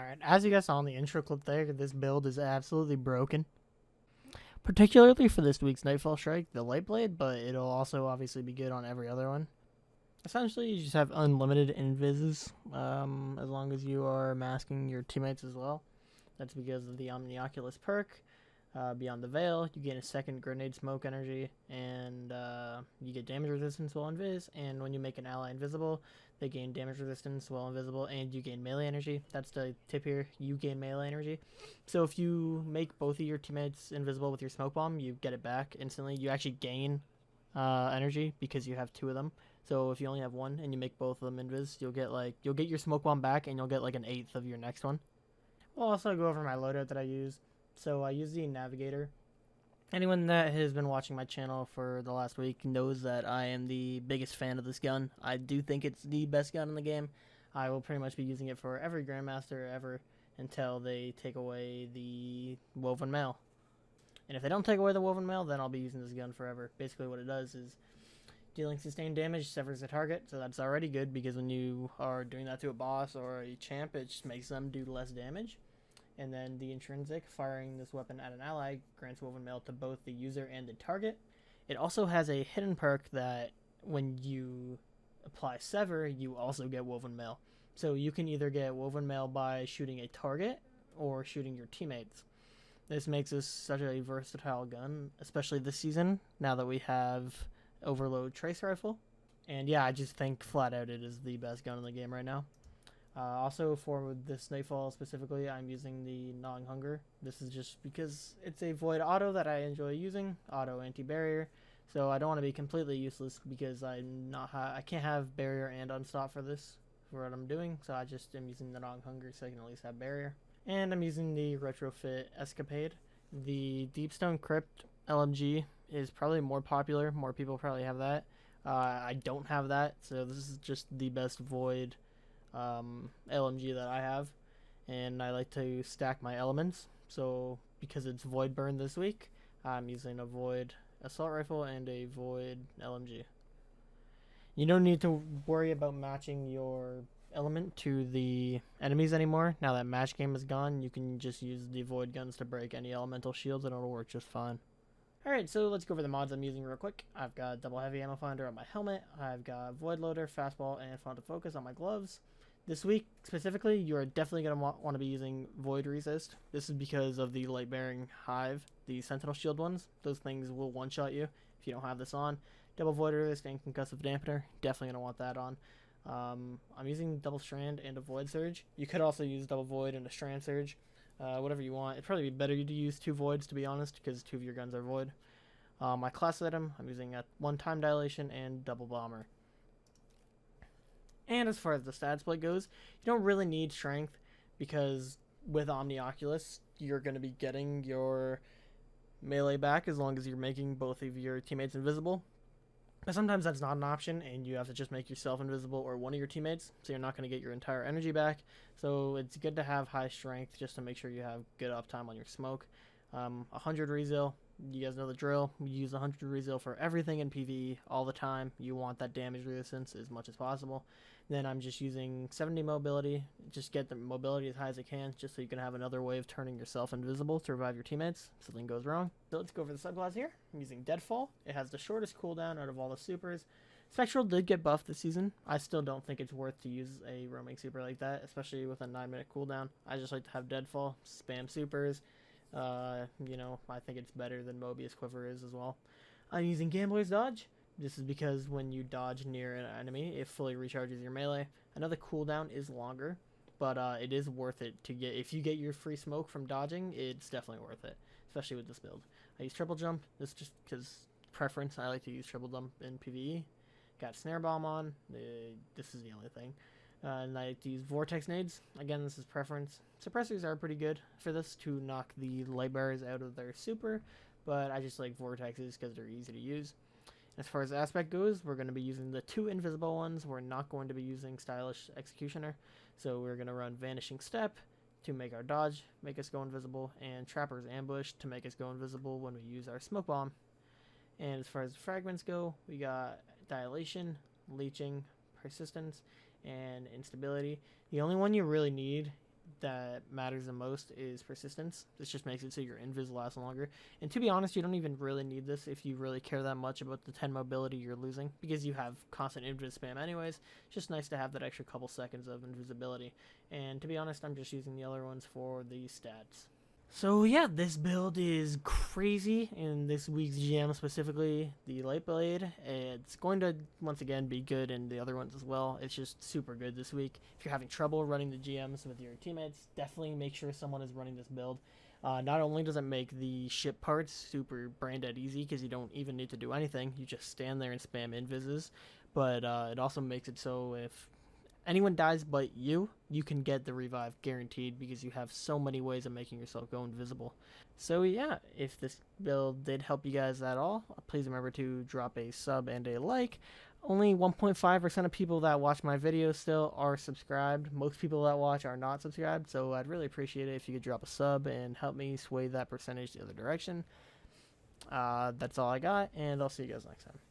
Alright, as you guys saw in the intro clip there, this build is absolutely broken. Particularly for this week's Nightfall Strike, the Lightblade, but it'll also obviously be good on every other one. Essentially, you just have unlimited invises, as long as you are masking your teammates as well. That's because of the Omnioculus perk. Beyond the Veil, you gain a second grenade smoke energy, and you get damage resistance while invis, and when you make an ally invisible, they gain damage resistance while invisible, and you gain melee energy. That's the tip here, you gain melee energy. So if you make both of your teammates invisible with your smoke bomb, you get it back instantly. You actually gain energy because you have two of them. So if you only have one and you make both of them invis, you'll get your smoke bomb back, and you'll get like an eighth of your next one. I'll also go over my loadout that I use. So I use the Navigator. Anyone that has been watching my channel for the last week knows that I am the biggest fan of this gun. I do think it's the best gun in the game. I will pretty much be using it for every Grandmaster ever until they take away the Woven Mail. And if they don't take away the Woven Mail, then I'll be using this gun forever. Basically what it does is dealing sustained damage, severs the target, so that's already good because when you are doing that to a boss or a champ, it just makes them do less damage. And then the intrinsic, firing this weapon at an ally, grants Woven Mail to both the user and the target. It also has a hidden perk that when you apply Sever, you also get Woven Mail. So you can either get Woven Mail by shooting a target or shooting your teammates. This makes this such a versatile gun, especially this season, now that we have Overload Trace Rifle. And yeah, I just think flat out it is the best gun in the game right now. Also, for this Nightfall specifically, I'm using the Gnawing Hunger. This is just because it's a void auto that I enjoy using, auto anti-barrier. So I don't want to be completely useless because I can't have barrier and unstop for this, for what I'm doing. So I just am using the Gnawing Hunger so I can at least have barrier. And I'm using the Retrofit Escapade. The Deepstone Crypt LMG is probably more popular. More people probably have that. I don't have that, so this is just the best void LMG that I have, and I like to stack my elements. So because it's void burn this week, I'm using a void assault rifle and a void LMG. You don't need to worry about matching your element to the enemies anymore. Now that match game is gone, you can just use the void guns to break any elemental shields and it'll work just fine. Alright, so let's go over the mods I'm using real quick. I've got double heavy ammo finder on my helmet. I've got void loader, fastball, and font of focus on my gloves. This week, specifically, you are definitely going to want to be using Void Resist. This is because of the Light Bearing Hive, the Sentinel Shield ones. Those things will one-shot you if you don't have this on. Double Void Resist and Concussive Dampener, definitely going to want that on. I'm using Double Strand and a Void Surge. You could also use Double Void and a Strand Surge, whatever you want. It'd probably be better to use two Voids, to be honest, because two of your guns are Void. My class item, I'm using a 1-time Dilation and Double Bomber. And as far as the stat split goes, you don't really need strength because with Omnioculus, you're going to be getting your melee back as long as you're making both of your teammates invisible. But sometimes that's not an option and you have to just make yourself invisible or one of your teammates, so you're not going to get your entire energy back. So it's good to have high strength just to make sure you have good uptime on your smoke. 100 Rezeal, you guys know the drill. We use 100 Rezeal for everything in PvE all the time. You want that damage resistance as much as possible. Then I'm just using 70 mobility. Just get the mobility as high as I can, just so you can have another way of turning yourself invisible to revive your teammates if something goes wrong. So let's go over the subclass here. I'm using Deadfall. It has the shortest cooldown out of all the supers. Spectral did get buffed this season. I still don't think it's worth to use a roaming super like that, especially with a 9-minute cooldown. I just like to have Deadfall, spam supers. You know, I think it's better than Mobius Quiver is as well. I'm using Gambler's Dodge. This is because when you dodge near an enemy, it fully recharges your melee. I know the cooldown is longer, but it is worth it to get. If you get your free smoke from dodging, it's definitely worth it, especially with this build. I use Triple Jump. This just because preference. I like to use Triple Jump in PvE. Got Snare Bomb on. This is the only thing. And I like to use Vortex Nades. Again, this is preference. Suppressors are pretty good for this to knock the light bearers out of their super, but I just like Vortexes because they're easy to use. As far as aspect goes, we're going to be using the 2 invisible ones. We're not going to be using Stylish Executioner, so we're going to run Vanishing Step to make our dodge, make us go invisible, and Trapper's Ambush to make us go invisible when we use our Smoke Bomb. And as far as fragments go, we got Dilation, Leeching, Persistence, and Instability. The only one you really need that matters the most is persistence. This just makes it so your invis lasts longer. And to be honest, you don't even really need this if you really care that much about the 10 mobility you're losing, because you have constant invis spam anyways. It's just nice to have that extra couple seconds of invisibility. And to be honest, I'm just using the other ones for the stats. So yeah, this build is crazy in this week's GM, specifically the Lightblade. It's going to once again be good in the other ones as well. It's just super good this week. If you're having trouble running the GMs with your teammates, definitely make sure someone is running this build. Not only does it make the ship parts super brain dead easy, because you don't even need to do anything, you just stand there and spam invises, but it also makes it so if anyone dies but you can get the revive guaranteed, because you have so many ways of making yourself go invisible. So yeah, if this build did help you guys at all, please remember to drop a sub and a like. Only 1.5% of people that watch my videos still are subscribed. Most people that watch are not subscribed, so I'd really appreciate it if you could drop a sub and help me sway that percentage the other direction. That's all I got, and I'll see you guys next time.